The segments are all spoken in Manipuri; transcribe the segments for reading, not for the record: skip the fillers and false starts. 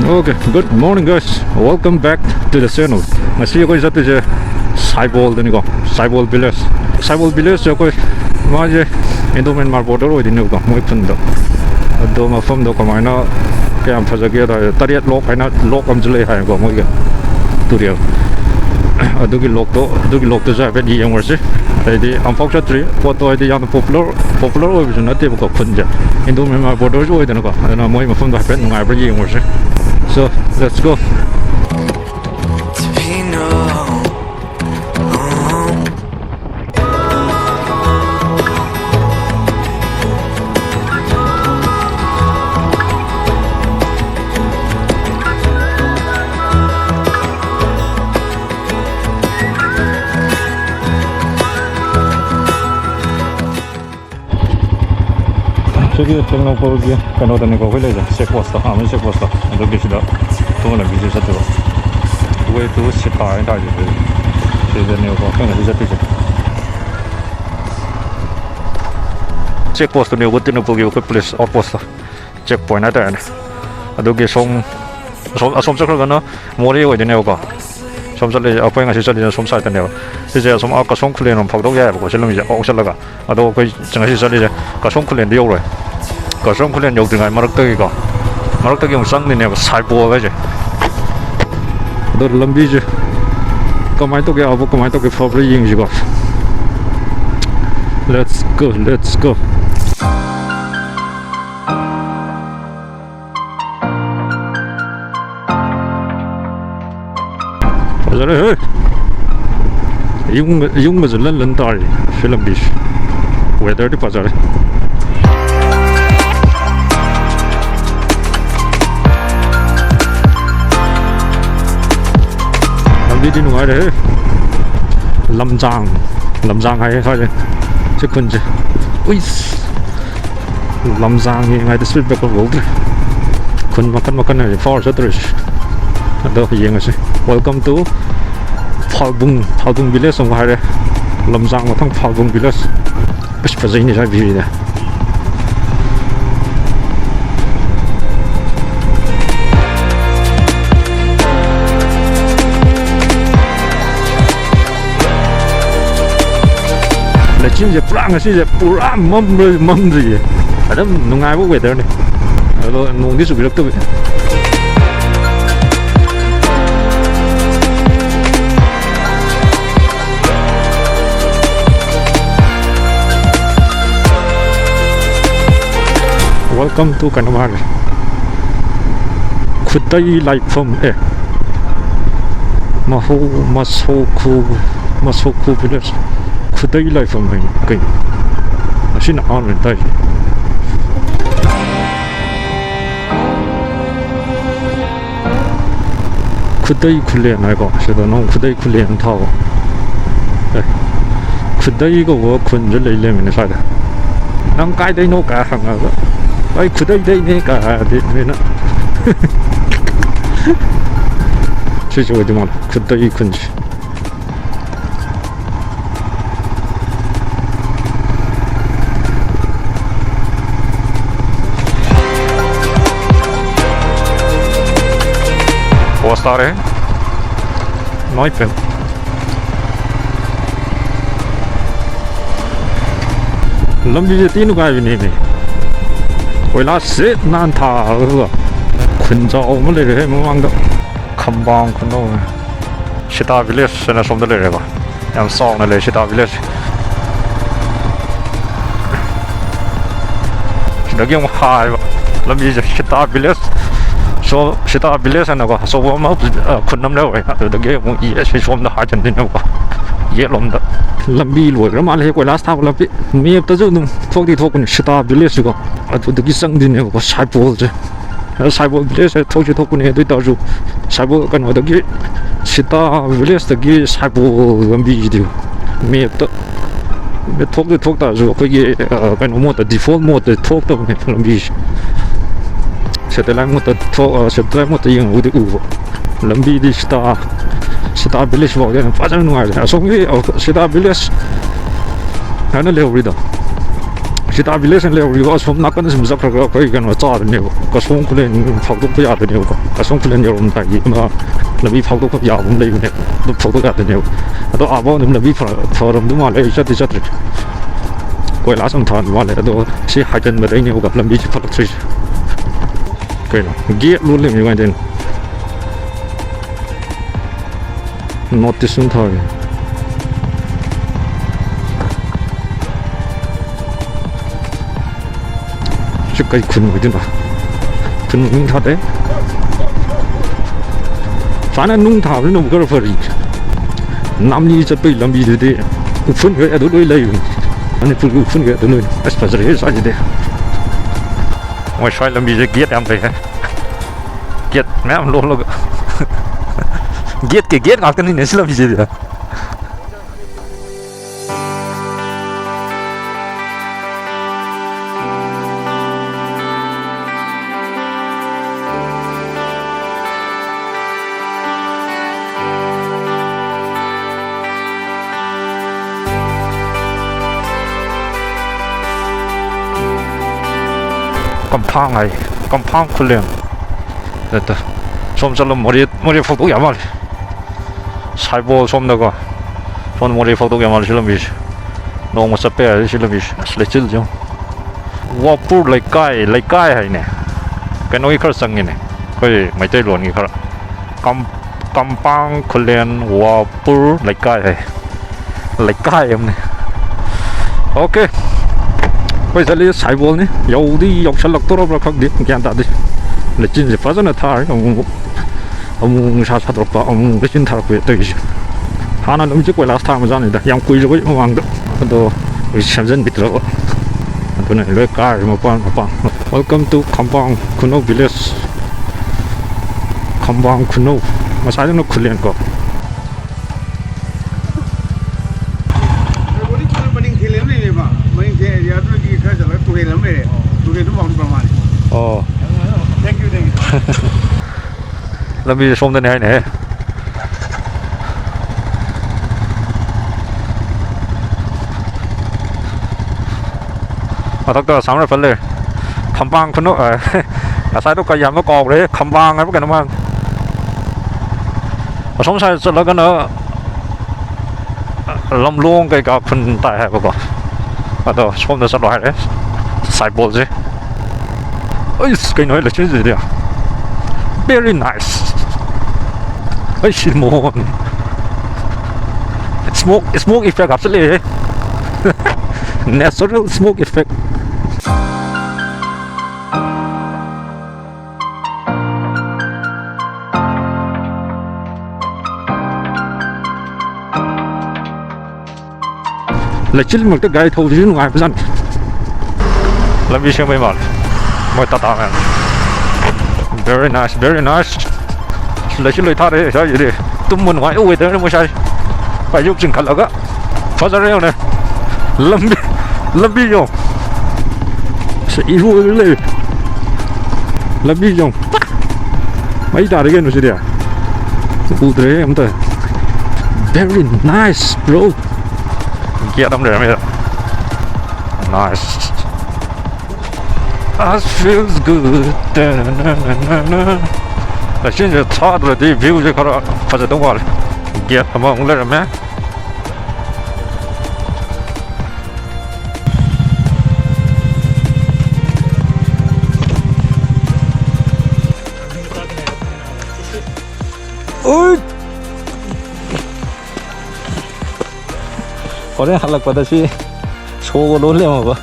Okay, good morning guys. Welcome back to the channel. Ngasi ko isa to je Saibol din ko. Saibol Village. Saibol Village ko ma je Indomen mar border ro din ko moi phun do. Do ma phum do ko mai na ke am phaja ge da tariat lok hai na lok am jle hai ko moi ge. Turia. Adugi lok to ja be di yang war se. Di unfortunately photo di yang popular version na te ko phun je. Indomen mar border ro din ko. Na moi ma phum da be ngai ba yang war se. So let's go. 저기 정랑 보기 간호다는 거 흘려져 체크포스트 하면 체크포스트 여기 계시다 돈을 비주셔도 왜 그거 시파에 다지 제대로 거 그냥 해줬지 체크포스트 네 것들은 보기 그 플레이스 아웃포스트 체크포인트 하다 여기 som 저거는 머리에 있는 거 somsal에 앞에 가서 살리는 som살던데요. 이제 좀 아까 som클레는 파도 해야 하고 실은 이제 오실라가 아도 그 정시 살리제 그 som클레는 요래 그 som클레는 요등아 마르떡이가 마르떡이 상내네 살보 가지 너 럼비지 그만 또 게하고 그만 또 게 퍼블리 잉지고 let's go Hey, yung mazalan lantar film bish weather di pasar nambi di nuai de lamjang hai ha je chikun je ui lamjang ni ngai de street back of road kun makan ne for sa terus ado yang ase welcome to Phalbung village song hai lamjang ma thang Phalbung village bes pazai ni sai bi da la chin je prang si je puram mom ji adam nungai bo weather ni alo nung di su bi to Welcome to Kanamar. Khudai like from Masoku village. Khudai like from kai. Asin on dai. Khudai khule na ko sedo no khudai khule an thaw. Khudai ko wo khun je le le min sa da. Nang kai dai no ka hang ga. Ay khudai dai ne ka de na chichi wa dimon khudai kunji ostare noi pen lambi je tinu ka bi ne 왜 나스 난다 군자 오물레를 해 먹는다 금방 군노 시다 빌레스나 som들레 봐 양성을 시다 빌레스 여기 뭐 하이 럼비 시다 빌레스 소 시다 빌레스나 거 소보마 군남래 와 여기 뭐 이에 좀더 하던데 거 예롬다 lambi loi ra mal he ko last time lambi me ta jo num thok di thok ni shita village ko atu de sang din ne ko saibol je saibol village thok ni de ta ju saibol kan wa de gi shita village de gi saibol lambi di me ta me thok ta ju ko gi kan mo ta default mo ta thok ta ne lambi se lang mo ta thok se mo ta yang u de u lambi di shita village wa de fa jang nuai so ngi shita village 하나 레오리다 시다 빌레선 레오리가 솜 나까는 좀 잡혀가 거기 가는 짜더니고 그 송클렌 파도도 야더니고 그 송클렌 여름다 이마 나비 파도도 야봄 레이네 또 파도 야더니고 또 아버님 나비 파럼도 말래 이자디 자들 거기 라성 다 말래 또 시 하전 메레니고 가 나비 파도 트리 그래 게 룰레 미가 된 노티스 타이 cái khuyên người tin vào khuyên người thật đấy phán là nung thảo nó có phải năm như cho tôi làm gì thế phun người ở đôi lấy anh phun người ở đôi es phải rồi sao vậy ngoài xoay làm gì để giết em vậy giết mẹ em luôn luôn giết ngọc cái này làm gì vậy 깜팡 쿨레 됐다 좀 잘라 머리 폭독이 안 말이 살보 좀 나가 전 머리 폭독이 안 말이 실험이 너무 섭배야 실험이 슬래질죠 와뿔 레까이 하이네 cái nói khởi sang này cái mấy tay luôn cái 깜빵 쿨레 와뿔 레까이 em này ok bây giờ lấy sải bol này, dầu đi dọc sân lọc tôi đâu không biết nghe ta đi, lấy chín gì phát ra nó thải, ông sao sao được ông lấy chín thải quay tới chứ, hắn nó chỉ quay last time ra này, yang quay rồi cũng mang được, đó, xem dân bị rồi, cái này lấy cái mà pan, welcome to Kampang Kuno Village, Kampang Kuno, mà sao nó khulien có. Oh, thank you. Let me show the này. Mà tất sáng rồi phânเลยKampang Kuno sai đó cái nó cọc đấy Kampang ấy cái nó mang. Sống sai rất là cái nó lâm luôn cái phân tại hay bao à đó hôm nay sao lại đấy sai bộ gì ơi cái nói là chuyện gì đấy very nice ơi xin môn smoke effect gặp sẽ liền natural smoke effect là chỉ một cái gai thâu dưới ngoài phải không? Làm gì xem mấy món, mấy tạt à? Very nice. Là chỉ lời thà đấy, sao vậy đi? Tụi mình ngoài ui đấy nó mới sai. Phải giúp chừng khẩn lắm á. Phát ra rêu này, làm gì dùng? Sẽ ý vui lên. Làm gì dùng? Mấy tạt đấy cái nó sẽ đi à? Ui đấy em thấy. Very nice bro. Get them there, nice. That feels good. Là xin giờ thoát rồi đi view choเขาphải đúng rồi. Get them on lên rồi ôi 어제 할락받았지 소고 놀래 먹어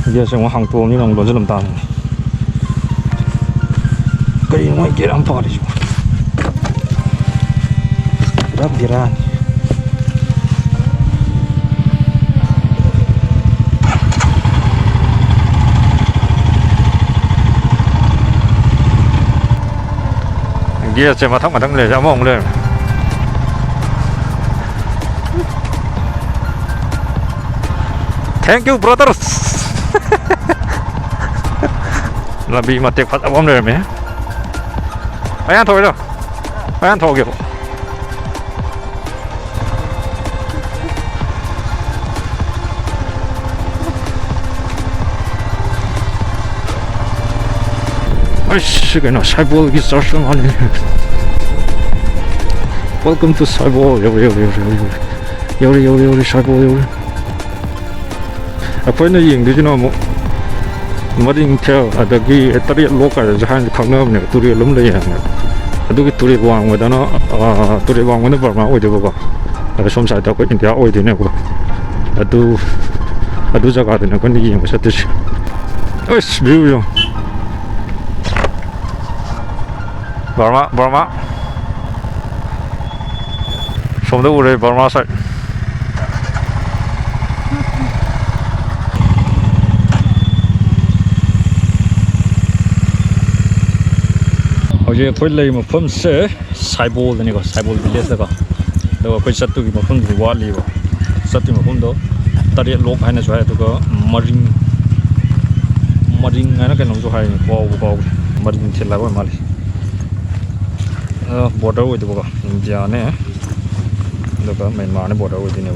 giờ xem hàng tuồng như lòng lớn làm tàn cây ngoài kia đang phá đi rất đi ra kia xem mà thắng lề ra mông lên thank you brothers làm bị mà tiệc phát âm rồi mẹ Ayan thôi rồi. Ayan thôi kìa. 아이씨, 그냥 사이볼 기사성 하네. Welcome to 사이볼. 여기 사이볼 여기. 앞에는 얘기되지나 뭐 머딩 theo 아더기 에터리 로컬 자한 강남네 둘이 넘려야 하네. 아더기 둘이 왕보다는 둘이 왕보다는 버마 어디 보고. 좀 살다고 인디아 어디 내고. 아두 자가는 건 이게 무슨 뜻이. 어이씨, 묘요. Burma. From the Uri Burma side. 어제 거기 뭐 펌세 사이볼이니까 사이볼 빌레스가 내가 거기 샷두기 뭐 펌기 와리고 샷두 뭐 펌도 다리 록 하나 줘야 되고 머링 하나 cái nông số hay qua 머링 칠라고 말이 border with the India ne the Myanmar ne border with the new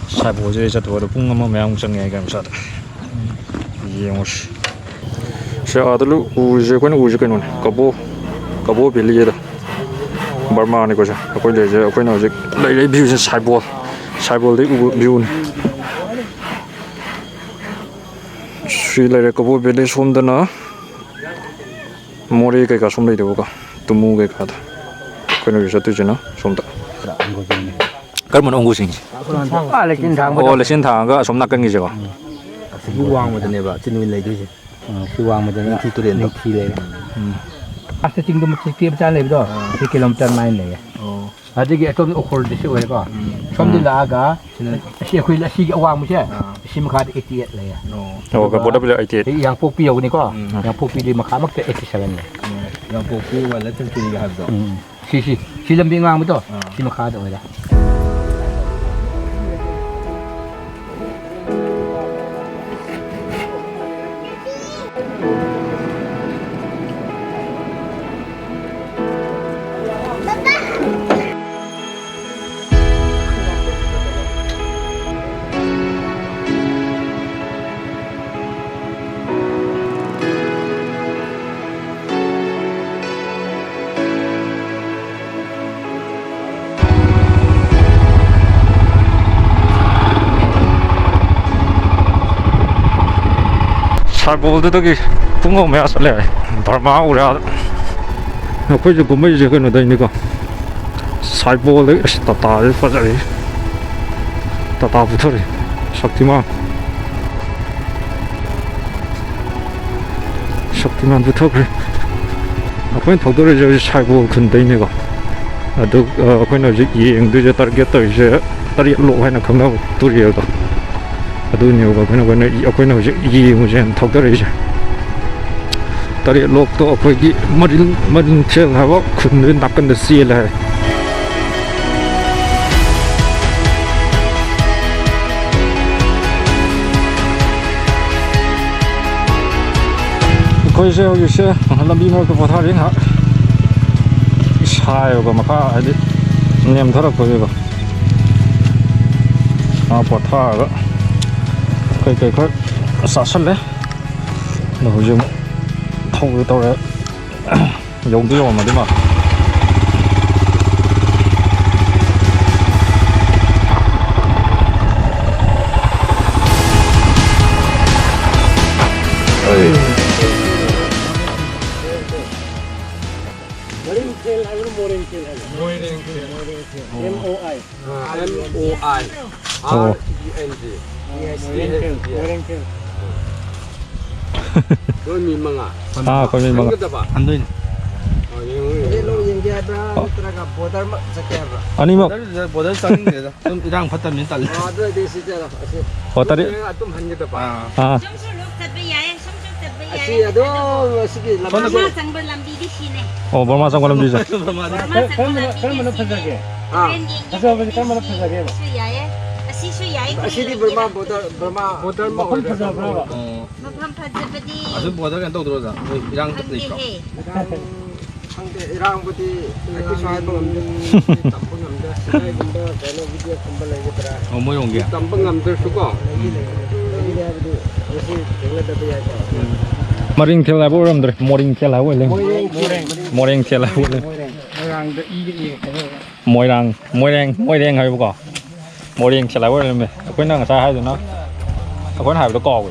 Saibo je chat wo pung ma myang sang nge gam sat yong sha adlu u je kon kabo beli je da Burma ne ko ja ko le je ko no je lai view je Saibo de u view ne Sri lai kabo beli som da na mori ka som lai de ko tumu cái cả cái này rất tuyệt vời sống ta cái món ông cố sinh là xin thang cái sống nát cái gì vậy cái quang mà này bảo trên núi lấy cái gì cái quang mà này thì tôi đến được khi lấy à cái chính đó một chiếc xe lấy đó cái kilometer mile này à cái cái ông khổ đấy chứ vậy có xong đi là cái xe khuya là xe cái quang mà chứ xe mà khai 88 lấy cái bộ đó bây giờ 88 cái yang phố piêu này có yang phố piêu đi mà khai mất cái 87 này yang popi wala tentu ga habdo si lambing ngang mo to si makada wala Saibo de cái cũng không mấy sao lại Burma u ra nó có gì cũng mấy gì cái nó đây nữa Saibo đấy tata đấy phải rồi tata 붙어 rồi Shaktiman 붙어 그래 아까 더더러 저 Saibo 근데 이거 아도 아까 너 이제 이행도 저 따르겠다 이제 따리 로 하나 건강 둘이어도 아두니오가 그는 아까는 이 무슨 턱들이지 다리 록도 거기 머린 첼하고 근데 낚은데 씨라 거기서 여기서 람비모 그 보타링하 샤요가 막아 아디 냄더라 거기가 아 보타가 cái xả sắt đấy nó dùng thâu cái tàu đấy dùng tiêu mà đi mà Koi mi manga. Koi mi manga. Andoin. Ani mo. Bodal sang ni da. Tum idang phatam ni tal. Tari. Atum han kita pa. Asi ado sige Burma sang berlambi di sini. Oh, Burma sang berlambi di sini. Kan mana phasage. Asa bagi kan mana phasage ba. Asi di Burma bodal ma kan phasa bra. Mafam phajabadi. Asu bodal kan to dro da. Idang tak ni ko. 상대 이랑부터 이렇게 잘 보는데 담봉 남자 시대군데 저는 비디오 컴플 레이더라. 어머 용기. 담봉 남들 수고. Maring theo lại bộ rầm rồi, moring theo lại bộ lên. Moring theo lại bộ lên. Môi đen hay bộ. Moring theo lại bộ lên mày. Quên năng sai hay rồi nó. Quên hay bộ cò.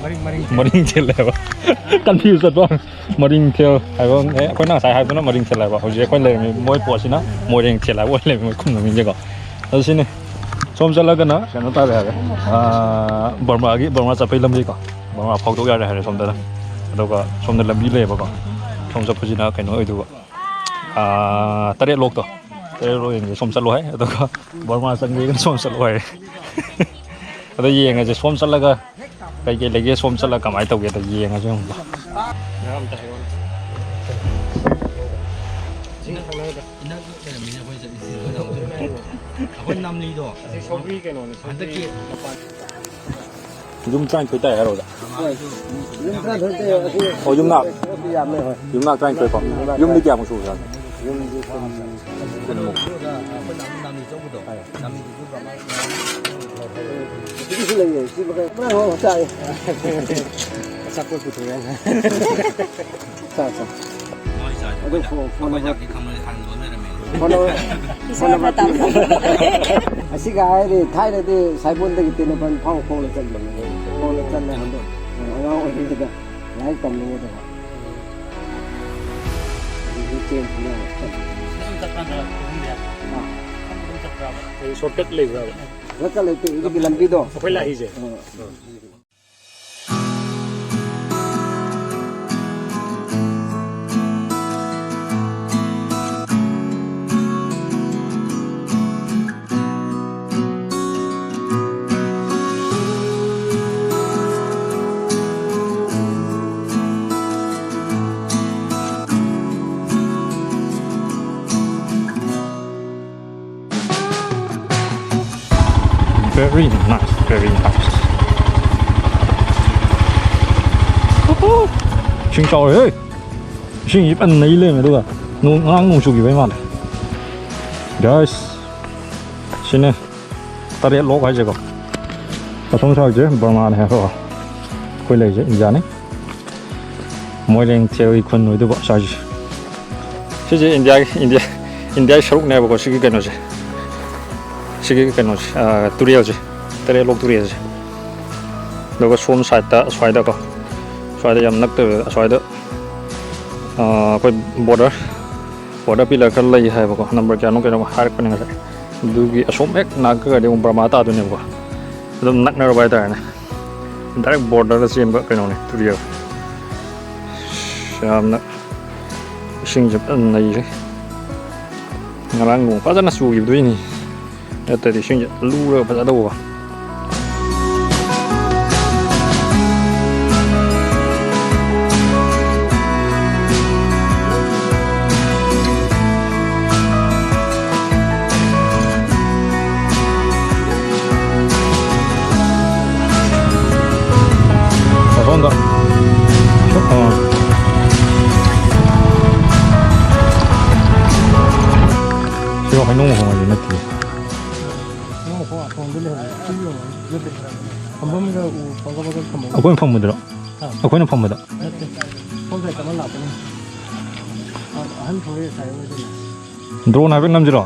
Moring theo lại bộ. Confused rồi. Moring theo hay bộ. Quên năng sai hay bộ nó moring theo lại bộ. Hồi giờ quên lên môi bộ xin nó. Moring theo lại bộ lên mày không mình gì cả. Đó xin này. Xong sẽ là cái nó ta về. Burma sắp phải làm gì cả. Burma phao tố ra rồi xong đó. Aduga somna lambi leba somsa pujina kaino oiduga tare lok to tare lo yeng somsa lo hai aduga Burma sangi kan somsa lo hai adu yeng je somsa laga kai ke lege somsa la kamai tau ge ta yeng a jong Dùng tranh khởi tẻ rồi đấy. Dùng nạc. Dùng nạc tranh khởi phòng. Dùng đi kèm một số rồi. Asiga ini Thai nanti saya pun lagi telepon phone phone le chan le hando angau ini juga naik tam ni tu ini chen ni shortcut ले रहा है. lekal itu ini lambi do पहला ही है. Very nice, very nice. Xin chào ơi. Xin giúp anh lấy lên mà đúng không? Ngang ngủ chuki với mặt. Guys. Xin nè. Ta để lỗ cái gì cơ? Ta không sao chứ, Burma này hả? Quay lại chứ, giờ này. Mỗi lần theo ý quân nói được bao sao chứ? Chứ India sốc này bao nhiêu cái nói chứ? Sige cái nó turiel chứ, tare lok turiel chứ, đó có xôm side ta xoay đó làm nấc từ xoay đó, cái border pillar cái lấy hay bao number cái nó cái nó hard cái này cái, dugi xôm ek nag cái điều Burma ta tu này bao, đó nấc này rồi đây này, direct border là xem cái nó này turiel, làm nấc, sinh chụp anh này chứ, ngang ngủ, phát ra nó sụp gì đấy nhỉ? Tại thì sinh nhật lưu rồi phải đâu à? Không đâu. Siapa yang nunggu sama dia nanti? Aku yang paham betul. Aku yang paham betul. Drone apa nama jero?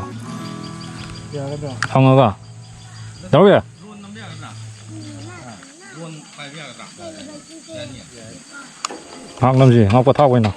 Hang apa? Tahu ya? Hang nama gì? Hang apa tahu ini?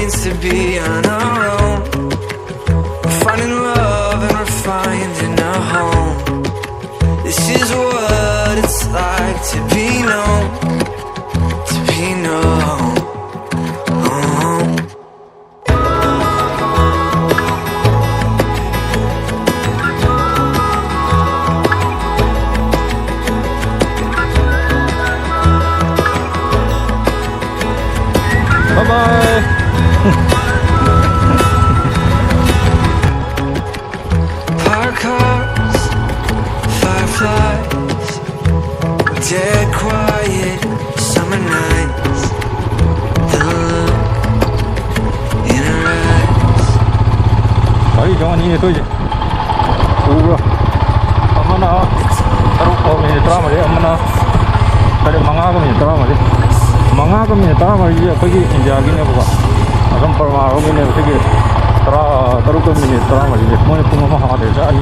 means to be on our own. We're finding love and we're finding a home. This is what it's like to be known, to be known. Bye bye. Park cars, fireflies, dead quiet summer nights. The look in her eyes. Đấy cho anh đi tôi chứ. Ủa. Amma na. Taruh ko ni drama dia amma na. Tadi manga ko ni drama dia. Manga ko ni drama dia pergi India gini buka. Agam perma ko ni pergi. Taruh ko ni drama dia. Mau ni pun mama ada. Jadi